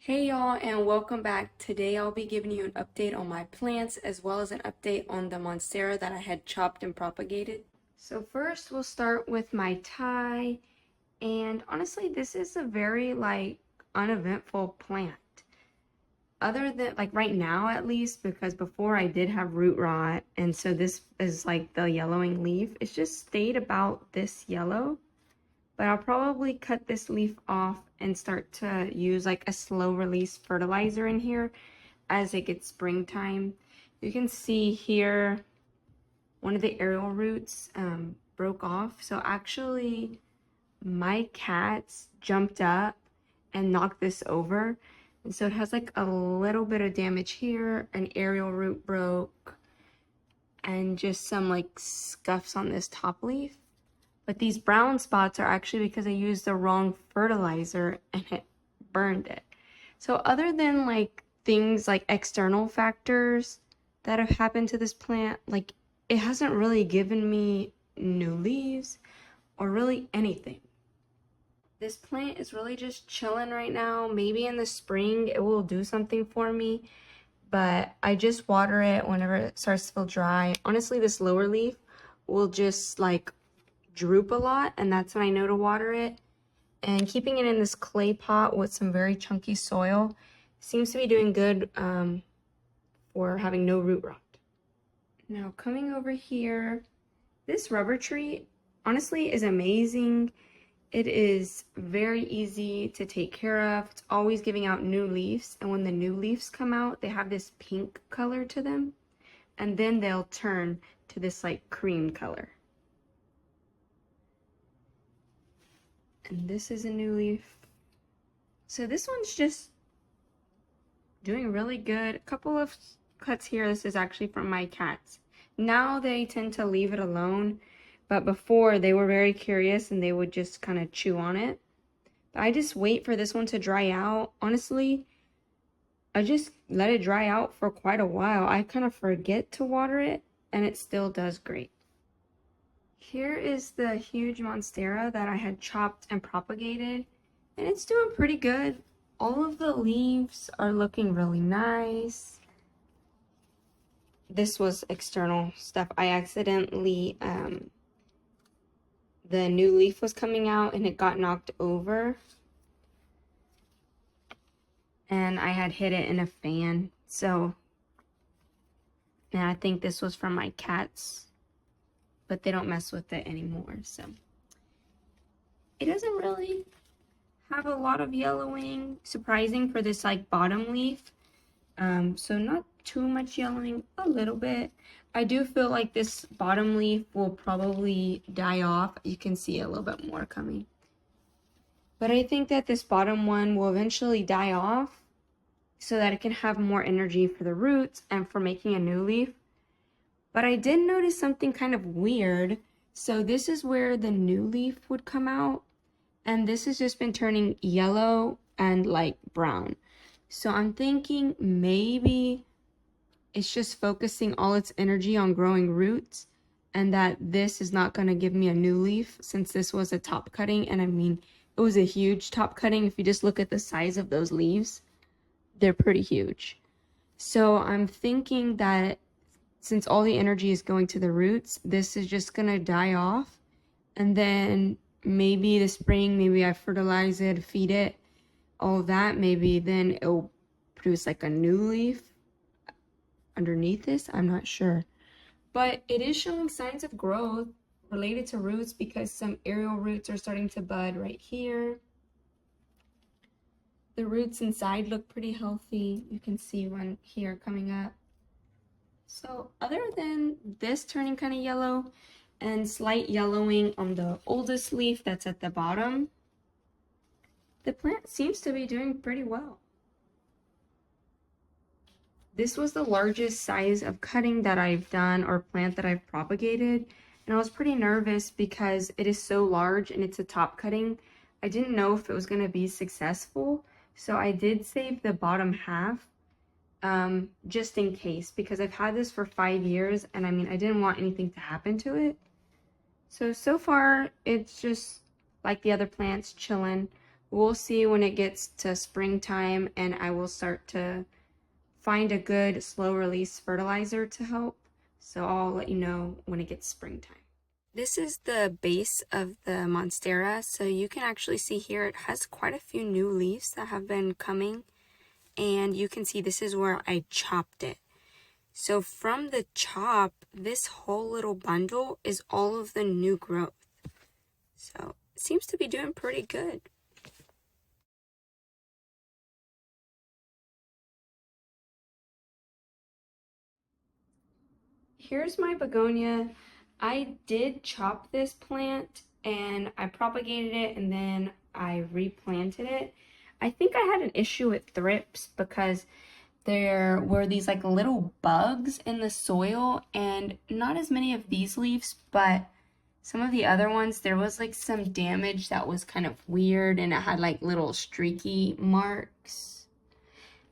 Hey y'all, and welcome back. Today I'll be giving you an update on my plants as well as an update on the Monstera that I had chopped and propagated. So first we'll start with my Tine, and honestly this is a very uneventful plant. Other than right now at least, because before I did have root rot, and so this is like the yellowing leaf. It's just stayed about this yellow. But I'll probably cut this leaf off and start to use like a slow release fertilizer in here as it gets springtime. You can see here one of the aerial roots broke off. So actually my cats jumped up and knocked this over. And so it has like a little bit of damage here. An aerial root broke and just some like scuffs on this top leaf. But these brown spots are actually because I used the wrong fertilizer and it burned it. So other than like things like external factors that have happened to this plant, like it hasn't really given me new leaves or really anything. This plant is really just chilling right now. Maybe in the spring it will do something for me, but I just water it whenever it starts to feel dry. Honestly, this lower leaf will just like droop a lot, and that's when I know to water it. And keeping it in this clay pot with some very chunky soil seems to be doing good for having no root rot. Now coming over here, this rubber tree honestly is amazing. It is very easy to take care of. It's always giving out new leaves, and when the new leaves come out, they have this pink color to them, and then they'll turn to this like cream color. And this is a new leaf. So this one's just doing really good. A couple of cuts here. This is actually from my cats. Now they tend to leave it alone, but before they were very curious and they would just kind of chew on it. But I just wait for this one to dry out. Honestly, I just let it dry out for quite a while. I kind of forget to water it, and it still does great. Here is the huge Monstera that I had chopped and propagated, and it's doing pretty good. All of the leaves are looking really nice. This was external stuff. I accidentally, the new leaf was coming out and it got knocked over. And I had hit it in a fan, and I think this was from my cats. But they don't mess with it anymore, so it doesn't really have a lot of yellowing. Surprising for this like bottom leaf, so not too much yellowing, a little bit. I do feel like this bottom leaf will probably die off. You can see a little bit more coming, but I think that this bottom one will eventually die off so that it can have more energy for the roots and for making a new leaf. But I did notice something kind of weird. So this is where the new leaf would come out, and this has just been turning yellow and like brown. So I'm thinking maybe it's just focusing all its energy on growing roots, and that this is not going to give me a new leaf since this was a top cutting. And I mean, it was a huge top cutting. If you just look at the size of those leaves, they're pretty huge. So I'm thinking that since all the energy is going to the roots, this is just gonna die off, and then maybe the spring, maybe I fertilize it, feed it, all that, maybe then it'll produce like a new leaf underneath this. I'm not sure, but it is showing signs of growth related to roots because some aerial roots are starting to bud right here. The roots inside look pretty healthy. You can see one here coming up. So other than this turning kind of yellow and slight yellowing on the oldest leaf that's at the bottom, the plant seems to be doing pretty well. This was the largest size of cutting that I've done or plant that I've propagated, and I was pretty nervous because it is so large and it's a top cutting. I didn't know if it was going to be successful, so I did save the bottom half just in case, because I've had this for 5 years, and I mean, I didn't want anything to happen to it. So far, it's just like the other plants, chilling. we'll see when it gets to springtime and I will start to find a good slow release fertilizer to help. So I'll let you know when it gets springtime. This is the base of the Monstera. So you can actually see here it has quite a few new leaves that have been coming. And you can see this is where I chopped it. So from the chop, this whole little bundle is all of the new growth. So it seems to be doing pretty good. Here's my begonia. I did chop this plant and I propagated it and then I replanted it. I think I had an issue with thrips because there were these like little bugs in the soil, and not as many of these leaves, but some of the other ones, there was like some damage that was kind of weird and it had like little streaky marks.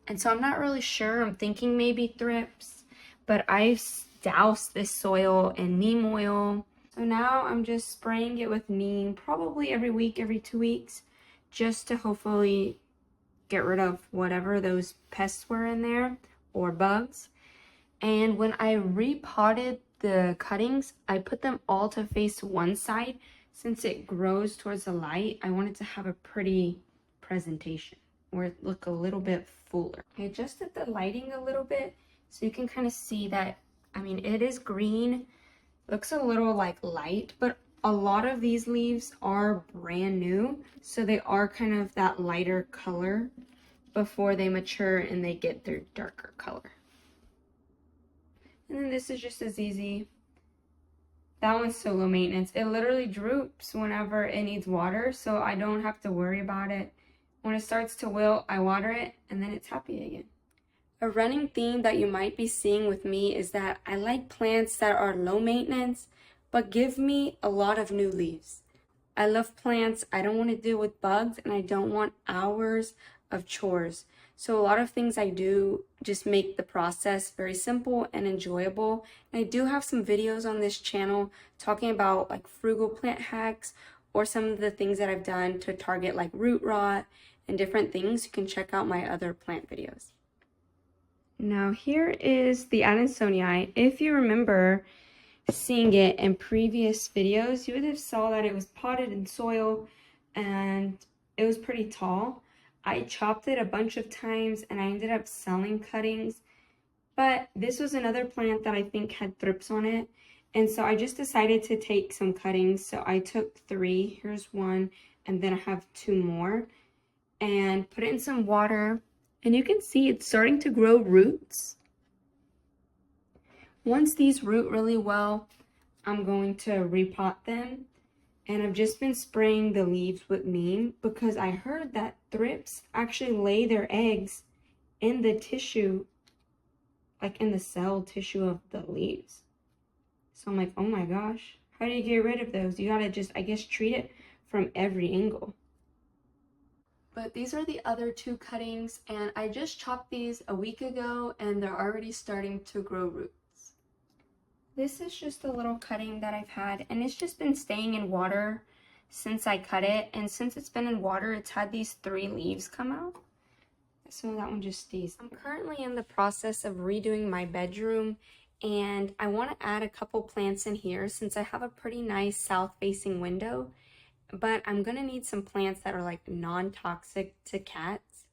And so I'm not really sure. I'm thinking maybe thrips, but I've doused this soil in neem oil. So now I'm just spraying it with neem probably every week, every 2 weeks, just to hopefully get rid of whatever those pests were in there or bugs. And when I repotted the cuttings, I put them all to face one side. Since it grows towards the light, I wanted to have a pretty presentation where it look a little bit fuller. I adjusted the lighting a little bit so you can kind of see that, I mean, it is green, looks a little like light, but a lot of these leaves are brand new, so they are kind of that lighter color before they mature and they get their darker color. And then this is just as easy. That one's so low maintenance. It literally droops whenever it needs water, so I don't have to worry about it. When it starts to wilt, I water it, and then it's happy again. A running theme that you might be seeing with me is that I like plants that are low maintenance, but give me a lot of new leaves. I love plants. I don't want to deal with bugs, and I don't want hours of chores. So a lot of things I do just make the process very simple and enjoyable. And I do have some videos on this channel talking about like frugal plant hacks or some of the things that I've done to target like root rot and different things. You can check out my other plant videos. Now here is the Adansonii. If you remember seeing it in previous videos, you would have saw that it was potted in soil and it was pretty tall. I chopped it a bunch of times and I ended up selling cuttings, but this was another plant that I think had thrips on it. And so I just decided to take some cuttings. So I took 3, here's 1, and then I have 2 more, and put it in some water. And you can see it's starting to grow roots. Once these root really well, I'm going to repot them. And I've just been spraying the leaves with neem because I heard that thrips actually lay their eggs in the tissue, like in the cell tissue of the leaves. So I'm like, oh my gosh, how do you get rid of those? You gotta just, I guess, treat it from every angle. But these are the other 2 cuttings, and I just chopped these a week ago and they're already starting to grow roots. This is just a little cutting that I've had, and it's just been staying in water since I cut it. And since it's been in water, it's had these 3 leaves come out. So that one just stays. I'm currently in the process of redoing my bedroom, and I want to add a couple plants in here since I have a pretty nice south-facing window. But I'm going to need some plants that are like non-toxic to cats.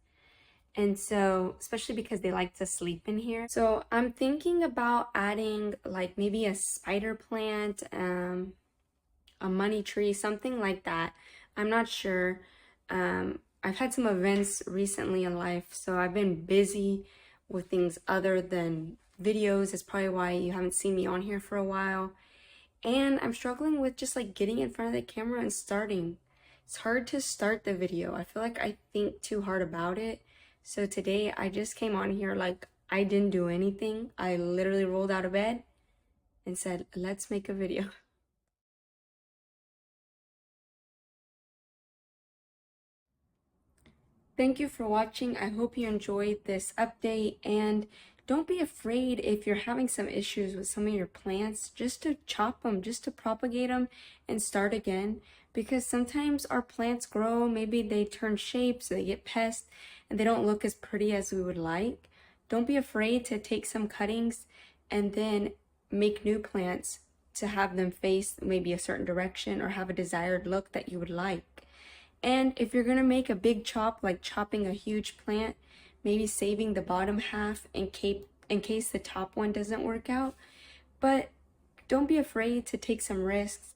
And so, especially because they like to sleep in here. So I'm thinking about adding like maybe a spider plant, a money tree, something like that. I'm not sure. I've had some events recently in life, so I've been busy with things other than videos. It's probably why you haven't seen me on here for a while. And I'm struggling with just like getting in front of the camera and starting. It's hard to start the video. I feel like I think too hard about it. So today I just came on here like I didn't do anything. I literally rolled out of bed and said, let's make a video. Thank you for watching. I hope you enjoyed this update, and don't be afraid if you're having some issues with some of your plants, just to chop them, just to propagate them and start again. Because sometimes our plants grow, maybe they turn shapes, they get pests, and they don't look as pretty as we would like. Don't be afraid to take some cuttings and then make new plants to have them face maybe a certain direction or have a desired look that you would like. And if you're gonna make a big chop, like chopping a huge plant, maybe saving the bottom half in case the top one doesn't work out. But don't be afraid to take some risks